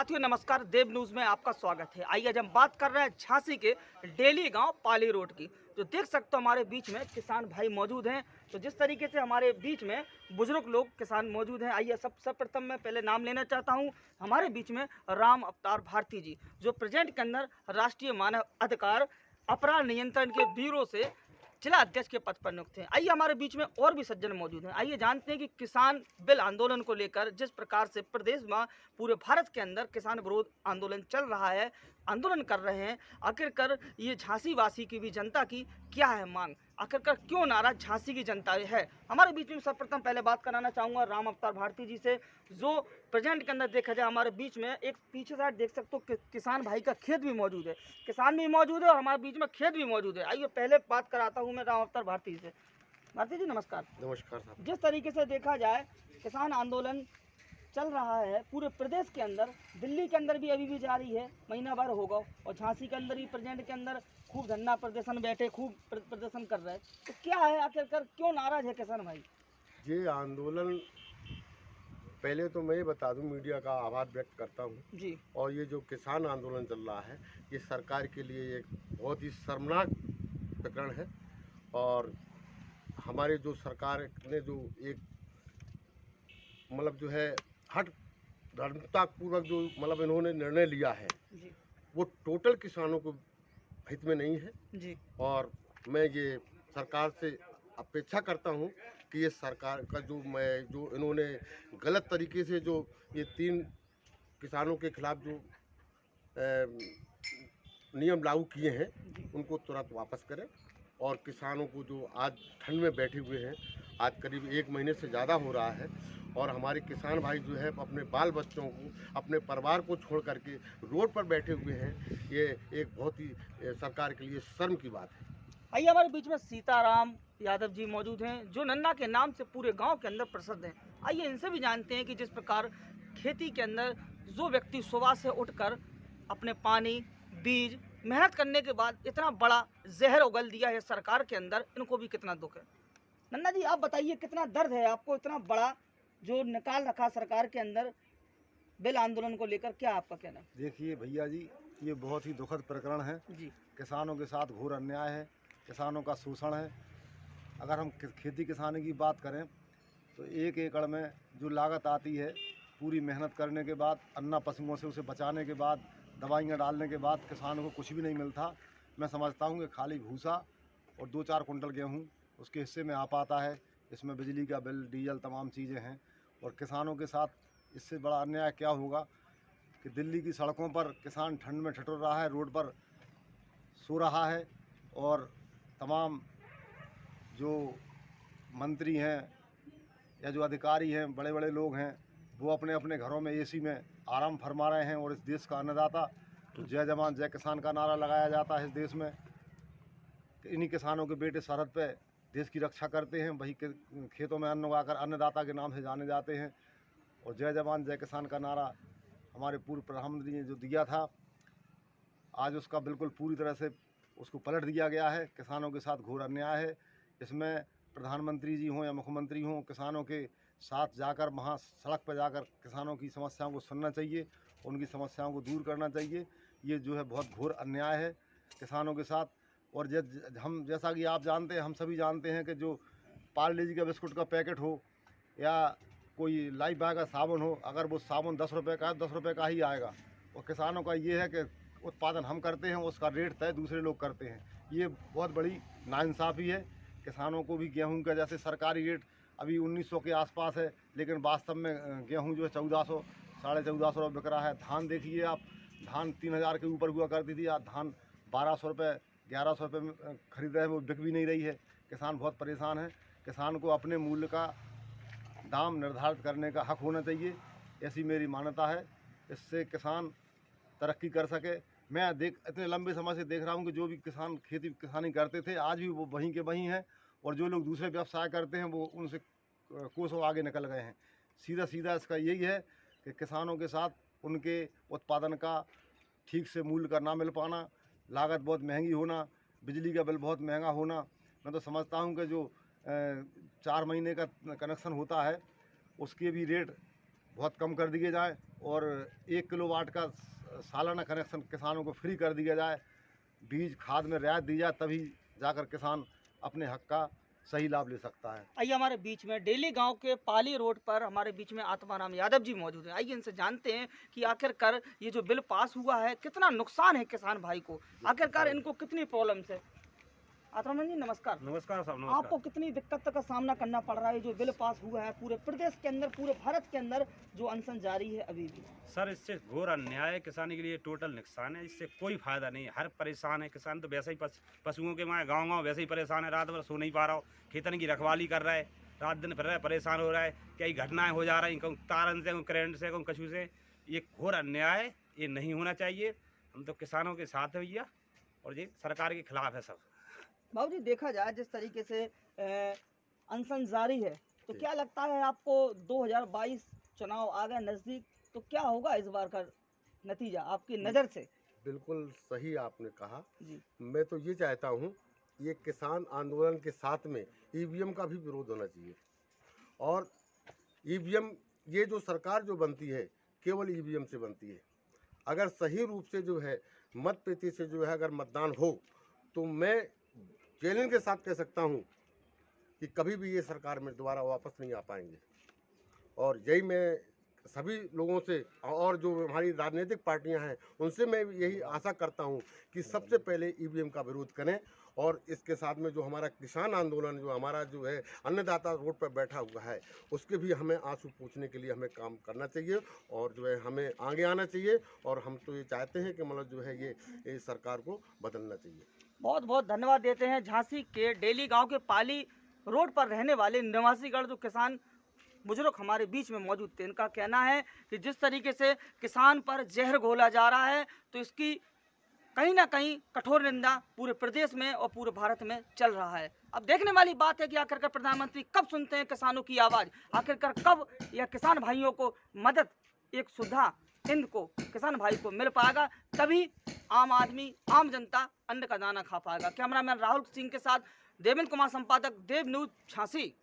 साथियों नमस्कार, देव न्यूज में आपका स्वागत है। आइए आज हम बात कर रहे हैं झांसी के डेली गांव पाली रोड की। जो देख सकते हो हमारे बीच में किसान भाई मौजूद हैं। तो जिस तरीके से हमारे बीच में बुजुर्ग लोग किसान मौजूद हैं, आइए सर्वप्रथम मैं पहले नाम लेना चाहता हूं। हमारे बीच में राम अवतार भारती जी, जो प्रेजेंट के अंदर राष्ट्रीय मानव अधिकार अपराध नियंत्रण के ब्यूरो से जिला अध्यक्ष के पद पर नियुक्त हैं। आइए हमारे बीच में और भी सज्जन मौजूद हैं। आइए जानते हैं कि किसान बिल आंदोलन को लेकर जिस प्रकार से प्रदेश में पूरे भारत के अंदर किसान विरोध आंदोलन चल रहा है, आंदोलन कर रहे हैं, आखिरकार ये झांसी वासी की भी जनता की क्या है मांग, आखिरकार क्यों नाराज झांसी की जनता है। हमारे बीच में सर्वप्रथम पहले बात कराना चाहूँगा राम अवतार भारती जी से, जो प्रेजेंट के अंदर देखा जाए हमारे बीच में एक पीछे साइड देख सकते हो किसान भाई का खेत भी मौजूद है, किसान भी मौजूद है और हमारे बीच में खेत भी मौजूद है। आइए पहले बात कराता हूँ मैं राम अवतार भारती से। भारती जी नमस्कार। नमस्कार साहब। जिस तरीके से देखा जाए किसान आंदोलन चल रहा है पूरे प्रदेश के अंदर, दिल्ली के अंदर भी अभी भी जारी है, महीना भर होगा, और झांसी के अंदर भी प्रेजेंट के अंदर खूब धरना प्रदर्शन बैठे खूब प्रदर्शन कर रहे हैं। तो क्या है आखिरकार क्यों नाराज है किसान भाई? ये आंदोलन, पहले तो मैं ये बता दूं, मीडिया का आभार व्यक्त करता हूं जी। और ये जो किसान आंदोलन चल रहा है ये सरकार के लिए एक बहुत ही शर्मनाक प्रकरण है। और हमारे जो सरकार ने जो एक जो है हट धर्मतापूर्वक जो इन्होंने निर्णय लिया है जी। वो टोटल किसानों को हित में नहीं है। जी। और मैं ये सरकार से अपेक्षा करता हूं कि ये सरकार का जो इन्होंने गलत तरीके से जो ये 3 किसानों के खिलाफ जो नियम लागू किए हैं उनको तुरंत वापस करें। और किसानों को जो आज ठंड में बैठे हुए हैं, आज करीब 1 महीने से ज़्यादा हो रहा है, और हमारे किसान भाई जो है अपने बाल बच्चों को, अपने परिवार को छोड़ करके रोड पर बैठे हुए हैं, ये एक बहुत ही सरकार के लिए शर्म की बात है। आइए हमारे बीच में सीताराम यादव जी मौजूद हैं, जो नन्ना के नाम से पूरे गांव के अंदर प्रसिद्ध हैं। आइए इनसे भी जानते हैं कि जिस प्रकार खेती के अंदर जो व्यक्ति सुबह से उठकर अपने पानी, बीज, मेहनत करने के बाद इतना बड़ा जहर उगल दिया है सरकार के अंदर, इनको भी कितना दुख है। नन्ना जी आप बताइए, कितना दर्द है आपको, इतना बड़ा जो निकाल रखा सरकार के अंदर बिल आंदोलन को लेकर, क्या आपका कहना है? देखिए भैया जी, ये बहुत ही दुखद प्रकरण है जी। किसानों के साथ घोर अन्याय है, किसानों का शोषण है। अगर हम खेती किसानी की बात करें तो 1 एकड़ में जो लागत आती है, पूरी मेहनत करने के बाद, अन्ना पशुओं से उसे बचाने के बाद, दवाइयाँ डालने के बाद किसानों को कुछ भी नहीं मिलता। मैं समझता हूँ कि खाली भूसा और 2-4 कुंटल गेहूँ उसके हिस्से में आ पाता है। इसमें बिजली का बिल, डीजल, तमाम चीज़ें हैं। और किसानों के साथ इससे बड़ा अन्याय क्या होगा कि दिल्ली की सड़कों पर किसान ठंड में ठिठुर रहा है, रोड पर सो रहा है, और तमाम जो मंत्री हैं या जो अधिकारी हैं, बड़े बड़े लोग हैं, वो अपने अपने घरों में एसी में आराम फरमा रहे हैं। और इस देश का अन्नदाता तो जय जवान जय किसान का नारा लगाया जाता है इस देश में। इन्हीं किसानों के बेटे सरहद पे देश की रक्षा करते हैं, वही खेतों में अन्न उगाकर अन्नदाता के नाम से जाने जाते हैं। और जय जवान जय किसान का नारा हमारे पूर्व प्रधानमंत्री ने जो दिया था, आज उसका बिल्कुल पूरी तरह से उसको पलट दिया गया है। किसानों के साथ घोर अन्याय है। इसमें प्रधानमंत्री जी हों या मुख्यमंत्री हों, किसानों के साथ जाकर, वहाँ सड़क पर जाकर किसानों की समस्याओं को सुनना चाहिए, उनकी समस्याओं को दूर करना चाहिए। ये जो है बहुत घोर अन्याय है किसानों के साथ। और हम जैसा कि आप जानते हैं, हम सभी जानते हैं कि जो पार्ले जी का बिस्कुट का पैकेट हो या कोई लाइफ बॉय का साबुन हो, अगर वो साबुन 10 रुपये का है, 10 रुपये का ही आएगा। और किसानों का ये है कि उत्पादन हम करते हैं, उसका रेट तय दूसरे लोग करते हैं। ये बहुत बड़ी नाइंसाफ़ी है। किसानों को भी गेहूं का जैसे सरकारी रेट अभी 1900 के आसपास है, लेकिन वास्तव में गेहूं जो है 1400, 1450 रुपये बिक रहा है। धान देखिए आप, धान 3000 के ऊपर हुआ करती थी, आज धान 1200 रुपये, 1100 रुपये में खरीद रहे हैं, वो बिक भी नहीं रही है। किसान बहुत परेशान है। किसान को अपने मूल्य का दाम निर्धारित करने का हक होना चाहिए, ऐसी मेरी मान्यता है। इससे किसान तरक्की कर सके। मैं इतने लंबे समय से देख रहा हूँ कि जो भी किसान खेती किसानी करते थे, आज भी वो वहीं के वहीं हैं, और जो लोग दूसरे व्यवसाय करते हैं वो उनसे कोसों आगे निकल गए हैं। सीधा सीधा इसका यही है कि किसानों के साथ उनके उत्पादन का ठीक से मूल्य का ना मिल पाना, लागत बहुत महंगी होना, बिजली का बिल बहुत महंगा होना। मैं तो समझता हूँ कि जो 4 महीने का कनेक्शन होता है उसके भी रेट बहुत कम कर दिए जाए और 1 किलोवाट का सालाना कनेक्शन किसानों को फ्री कर दिया जाए। बीज खाद में रियायत दी जाए, तभी जाकर किसान अपने हक का सही लाभ ले सकता है। आइए हमारे बीच में डेली गांव के पाली रोड पर हमारे बीच में आत्माराम यादव जी मौजूद हैं। आइए इनसे जानते हैं कि आखिरकार ये जो बिल पास हुआ है कितना नुकसान है किसान भाई को, आखिरकार इनको कितनी प्रॉब्लम्स है। आत्माराम जी नमस्कार। नमस्कार साहब, आपको नमस्कार। कितनी दिक्कत का सामना करना पड़ रहा है? जो बिल पास हुआ है पूरे प्रदेश के अंदर, पूरे भारत के अंदर जो अनशन जारी है अभी भी। सर इससे घोर अन्याय है, किसानी के लिए टोटल नुकसान है, इससे कोई फायदा नहीं है। हर परेशान है किसान, तो वैसे ही पशुओं के माए गाँव वैसे ही परेशान है। रात भर सो नहीं पा रहा हो, खेतन की रखवाली कर रहा है, रात दिन फिर रहा है, परेशान हो रहा है। कई घटनाएं हो जा रही, कहूँ तारन से, कहूँ करंट से, कहूँ कछू से। ये घोर अन्याय है, ये नहीं होना चाहिए। हम तो किसानों के साथ है भैया, और ये सरकार के खिलाफ है सब। बाबू जी देखा जाए जिस तरीके से अनशन जारी है, तो क्या लगता है आपको 2022 चुनाव आ गए नज़दीक, तो क्या होगा इस बार का नतीजा आपकी नज़र से? बिल्कुल सही आपने कहा। जी मैं तो ये चाहता हूँ, ये किसान आंदोलन के साथ में ईवीएम का भी विरोध होना चाहिए। और ईवीएम, ये जो सरकार जो बनती है केवल ईवीएम से बनती है। अगर सही रूप से जो है मत पेटी से जो है अगर मतदान हो, तो मैं चैलेंज के साथ कह सकता हूँ कि कभी भी ये सरकार में दोबारा वापस नहीं आ पाएंगे। और यही मैं सभी लोगों से और जो हमारी राजनीतिक पार्टियां हैं उनसे मैं यही आशा करता हूं कि सबसे पहले ईवीएम का विरोध करें। और इसके साथ में जो हमारा किसान आंदोलन, जो हमारा जो है अन्नदाता रोड पर बैठा हुआ है, उसके भी हमें आंसू पूछने के लिए हमें काम करना चाहिए और जो है हमें आगे आना चाहिए। और हम तो ये चाहते हैं कि मतलब जो है ये सरकार को बदलना चाहिए। बहुत बहुत धन्यवाद देते हैं झांसी के डेली गांव के पाली रोड पर रहने वाले निवासीगण जो किसान बुजुर्ग हमारे बीच में मौजूद थे। इनका कहना है कि जिस तरीके से किसान पर जहर घोला जा रहा है, तो इसकी कहीं ना कहीं कठोर निंदा पूरे प्रदेश में और पूरे भारत में चल रहा है। अब देखने वाली बात है कि आखिरकार प्रधानमंत्री कब सुनते हैं किसानों की आवाज़, आखिरकार कब यह किसान भाइयों को मदद, एक सुधा हिंद को, किसान भाई को मिल पाएगा, तभी आम आदमी, आम जनता अन्न का दाना खा पाएगा। कैमरामैन राहुल सिंह के साथ देवेंद्र कुमार, संपादक देव न्यूज झांसी।